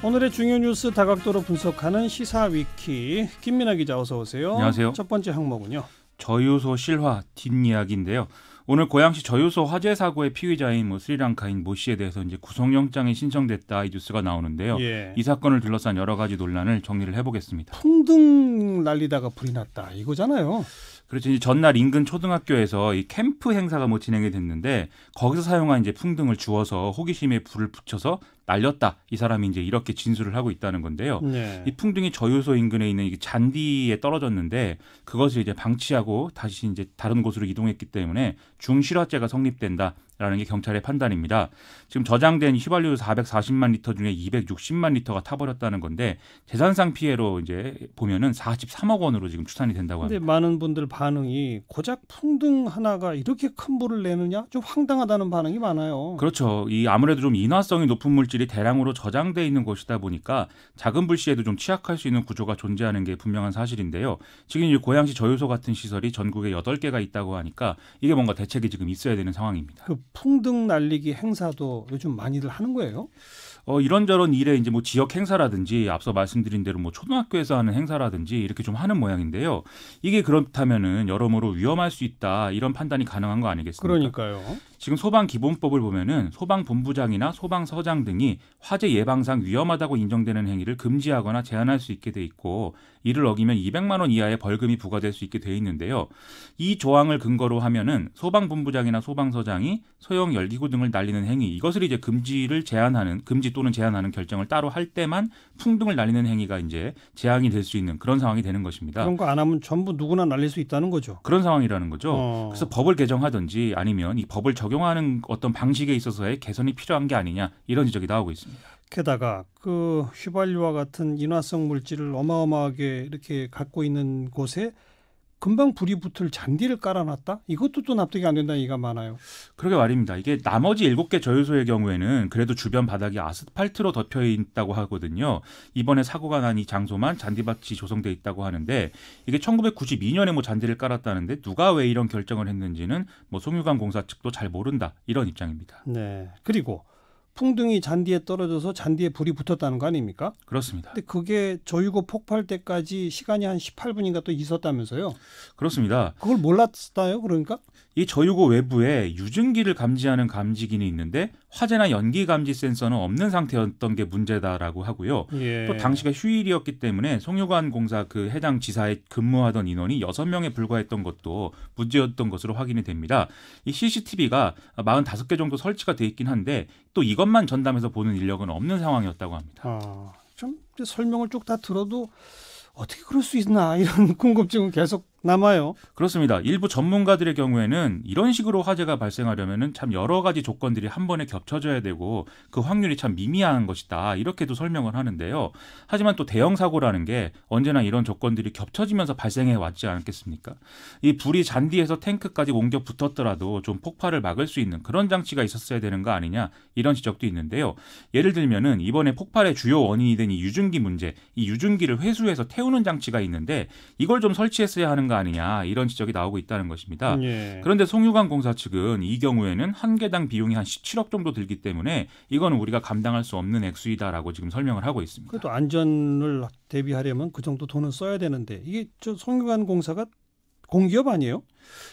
오늘의 중요 뉴스 다각도로 분석하는 시사위키 김민아 기자 어서 오세요. 안녕하세요. 첫 번째 항목은요. 저유소 실화 뒷이야기인데요. 오늘 고양시 저유소 화재 사고의 피의자인 스리랑카인 모 씨에 대해서 이제 구속영장이 신청됐다 이 뉴스가 나오는데요. 예. 이 사건을 둘러싼 여러 가지 논란을 정리를 해보겠습니다. 풍등 날리다가 불이 났다 이거잖아요. 그렇죠. 이제 전날 인근 초등학교에서 이 캠프 행사가 진행이 됐는데 거기서 사용한 이제 풍등을 주워서 호기심에 불을 붙여서 날렸다. 이 사람이 이제 이렇게 진술을 하고 있다는 건데요. 네. 이 풍등이 저유소 인근에 있는 이 잔디에 떨어졌는데 그것을 이제 방치하고 다시 이제 다른 곳으로 이동했기 때문에 중실화죄가 성립된다라는 게 경찰의 판단입니다. 지금 저장된 휘발유 440만 리터 중에 260만 리터가 타버렸다는 건데 재산상 피해로 이제 보면은 43억 원으로 지금 추산이 된다고 합니다. 근데 많은 분들 반응이 고작 풍등 하나가 이렇게 큰 불을 내느냐 좀 황당하다는 반응이 많아요. 그렇죠. 이 아무래도 좀 인화성이 높은 물질이 대량으로 저장돼 있는 곳이다 보니까 작은 불씨에도 좀 취약할 수 있는 구조가 존재하는 게 분명한 사실인데요. 지금 이 고양시 저유소 같은 시설이 전국에 8개가 있다고 하니까 이게 뭔가 대책이 지금 있어야 되는 상황입니다. 그 풍등 날리기 행사도 요즘 많이들 하는 거예요? 이런저런 일에 이제 지역 행사라든지 앞서 말씀드린 대로 초등학교에서 하는 행사라든지 이렇게 좀 하는 모양인데요. 이게 그렇다면은 여러모로 위험할 수 있다 이런 판단이 가능한 거 아니겠습니까? 그러니까요. 지금 소방기본법을 보면은 소방본부장이나 소방서장 등이 화재 예방상 위험하다고 인정되는 행위를 금지하거나 제한할 수 있게 돼 있고 이를 어기면 200만 원 이하의 벌금이 부과될 수 있게 돼 있는데요. 이 조항을 근거로 하면은 소방본부장이나 소방서장이 소형 열기구 등을 날리는 행위 이것을 이제 금지 또는 제한하는 결정을 따로 할 때만 풍등을 날리는 행위가 이제 제한이 될 수 있는 그런 상황이 되는 것입니다. 그런 거 안 하면 전부 누구나 날릴 수 있다는 거죠. 그런 상황이라는 거죠. 그래서 법을 개정하든지 아니면 이 법을 적용하는 어떤 방식에 있어서의 개선이 필요한 게 아니냐 이런 지적이 나오고 있습니다. 게다가 그 휘발유와 같은 인화성 물질을 어마어마하게 이렇게 갖고 있는 곳에 금방 불이 붙을 잔디를 깔아놨다? 이것도 또 납득이 안 된다는 얘기가 많아요. 그러게 말입니다. 이게 나머지 7개 저유소의 경우에는 그래도 주변 바닥이 아스팔트로 덮여 있다고 하거든요. 이번에 사고가 난 이 장소만 잔디밭이 조성돼 있다고 하는데 이게 1992년에 잔디를 깔았다는데 누가 왜 이런 결정을 했는지는 송유관 공사 측도 잘 모른다 이런 입장입니다. 네. 그리고 풍등이 잔디에 떨어져서 잔디에 불이 붙었다는 거 아닙니까? 그렇습니다. 근데 그게 저유고 폭발 때까지 시간이 한 18분인가 또 있었다면서요? 그렇습니다. 그걸 몰랐어요, 그러니까? 이 저유고 외부에 유증기를 감지하는 감지기는 있는데 화재나 연기 감지 센서는 없는 상태였던 게 문제다라고 하고요. 예. 또 당시가 휴일이었기 때문에 송유관 공사 그 해당 지사에 근무하던 인원이 6명에 불과했던 것도 문제였던 것으로 확인이 됩니다. 이 CCTV가 45개 정도 설치가 돼 있긴 한데 또 이것만 전담해서 보는 인력은 없는 상황이었다고 합니다. 좀 설명을 쭉 다 들어도 어떻게 그럴 수 있나 이런 궁금증은 계속 남아요. 그렇습니다. 일부 전문가들의 경우에는 이런 식으로 화재가 발생하려면은 참 여러 가지 조건들이 한 번에 겹쳐져야 되고 그 확률이 참 미미한 것이다. 이렇게도 설명을 하는데요. 하지만 또 대형 사고라는 게 언제나 이런 조건들이 겹쳐지면서 발생해 왔지 않겠습니까? 이 불이 잔디에서 탱크까지 옮겨 붙었더라도 좀 폭발을 막을 수 있는 그런 장치가 있었어야 되는 거 아니냐 이런 지적도 있는데요. 예를 들면은 이번에 폭발의 주요 원인이 된 이 유증기 문제, 이 유증기를 회수해서 태우는 장치가 있는데 이걸 좀 설치했어야 하는 거 아니냐 이런 지적이 나오고 있다는 것입니다. 예. 그런데 송유관 공사 측은 이 경우에는 한 개당 비용이 한 17억 정도 들기 때문에 이거는 우리가 감당할 수 없는 액수이다라고 지금 설명을 하고 있습니다. 그래도 안전을 대비하려면 그 정도 돈은 써야 되는데 이게 송유관 공사가 공기업 아니에요?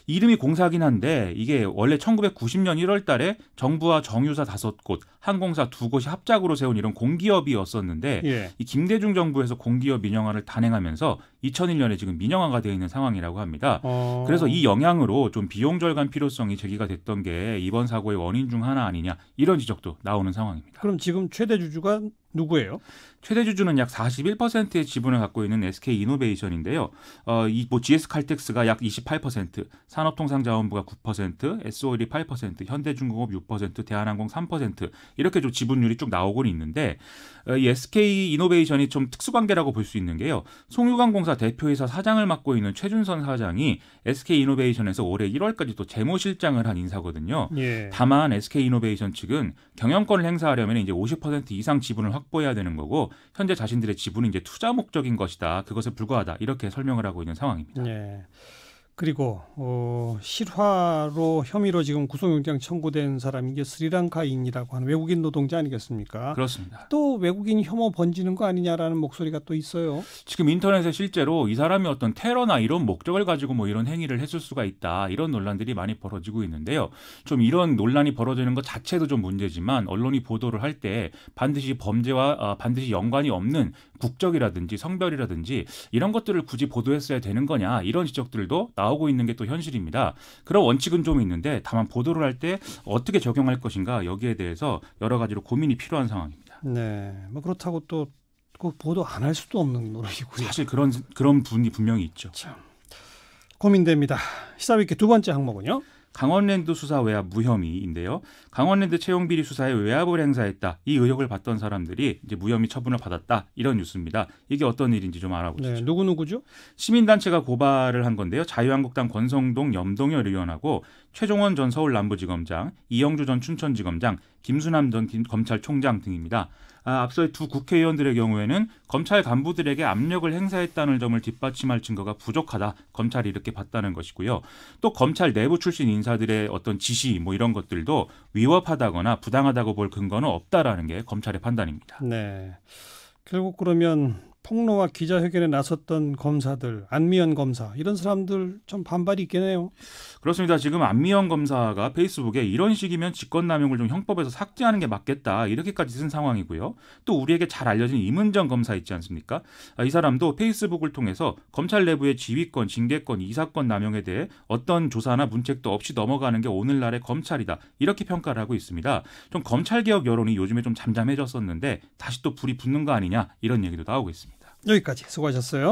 이름이 공사긴 한데 이게 원래 1990년 1월 달에 정부와 정유사 5곳, 항공사 2곳이 합작으로 세운 이런 공기업이었었는데 예. 이 김대중 정부에서 공기업 민영화를 단행하면서 2001년에 지금 민영화가 되어 있는 상황이라고 합니다. 그래서 이 영향으로 좀 비용 절감 필요성이 제기가 됐던 게 이번 사고의 원인 중 하나 아니냐 이런 지적도 나오는 상황입니다. 그럼 지금 최대 주주가 누구예요? 최대 주주는 약 41%의 지분을 갖고 있는 SK이노베이션인데요. 이 GS칼텍스가 약 28%, 산업통상자원부가 9%, SO일이 8%, 현대중공업 6%, 대한항공 3% 이렇게 좀 지분율이 쭉 나오곤 있는데 이 SK이노베이션이 좀 특수관계라고 볼 수 있는 게요. 송유관공사 대표이사 사장을 맡고 있는 최준선 사장이 SK이노베이션에서 올해 1월까지 또 재무실장을 한 인사거든요. 예. 다만 SK이노베이션 측은 경영권을 행사하려면 이제 50% 이상 지분을 확보해야 되는 거고 현재 자신들의 지분은 이제 투자 목적인 것이다. 그것에 불과하다. 이렇게 설명을 하고 있는 상황입니다. 예. 그리고 실화로 혐의로 지금 구속영장 청구된 사람이 이게 스리랑카인이라고 하는 외국인 노동자 아니겠습니까? 그렇습니다. 또 외국인 혐오 번지는 거 아니냐라는 목소리가 또 있어요. 지금 인터넷에 실제로 이 사람이 어떤 테러나 이런 목적을 가지고 뭐 이런 행위를 했을 수가 있다. 이런 논란들이 많이 벌어지고 있는데요. 좀 이런 논란이 벌어지는 것 자체도 좀 문제지만 언론이 보도를 할 때 반드시 범죄와 반드시 연관이 없는 국적이라든지 성별이라든지 이런 것들을 굳이 보도했어야 되는 거냐 이런 지적들도 나오고 있는 게 또 현실입니다. 그런 원칙은 좀 있는데 다만 보도를 할 때 어떻게 적용할 것인가 여기에 대해서 여러 가지로 고민이 필요한 상황입니다. 네, 뭐 그렇다고 또 그 보도 안 할 수도 없는 노릇이고요. 사실 그런 분이 분명히 있죠. 참 고민됩니다. 시사위키 두 번째 항목은요. 강원랜드 수사 외압 무혐의인데요. 강원랜드 채용비리 수사에 외압을 행사했다. 이 의혹을 받던 사람들이 이제 무혐의 처분을 받았다. 이런 뉴스입니다. 이게 어떤 일인지 좀 알아보시죠. 네, 누구누구죠? 시민단체가 고발을 한 건데요. 자유한국당 권성동 염동열 의원하고 최종원 전 서울남부지검장, 이영주 전 춘천지검장, 김수남 전 검찰총장 등입니다. 앞서의 두 국회의원들의 경우에는 검찰 간부들에게 압력을 행사했다는 점을 뒷받침할 증거가 부족하다. 검찰이 이렇게 봤다는 것이고요. 또 검찰 내부 출신 인사들의 어떤 지시 뭐 이런 것들도 위법하다거나 부당하다고 볼 근거는 없다라는 게 검찰의 판단입니다. 네, 결국 그러면 폭로와 기자회견에 나섰던 검사들, 안미연 검사 이런 사람들 좀 반발이 있겠네요. 그렇습니다. 지금 안미연 검사가 페이스북에 이런 식이면 직권남용을 좀 형법에서 삭제하는 게 맞겠다 이렇게까지 쓴 상황이고요. 또 우리에게 잘 알려진 임은정 검사 있지 않습니까? 이 사람도 페이스북을 통해서 검찰 내부의 지휘권, 징계권, 이사권 남용에 대해 어떤 조사나 문책도 없이 넘어가는 게 오늘날의 검찰이다 이렇게 평가를 하고 있습니다. 좀 검찰개혁 여론이 요즘에 좀 잠잠해졌었는데 다시 또 불이 붙는 거 아니냐 이런 얘기도 나오고 있습니다. 여기까지 수고하셨어요.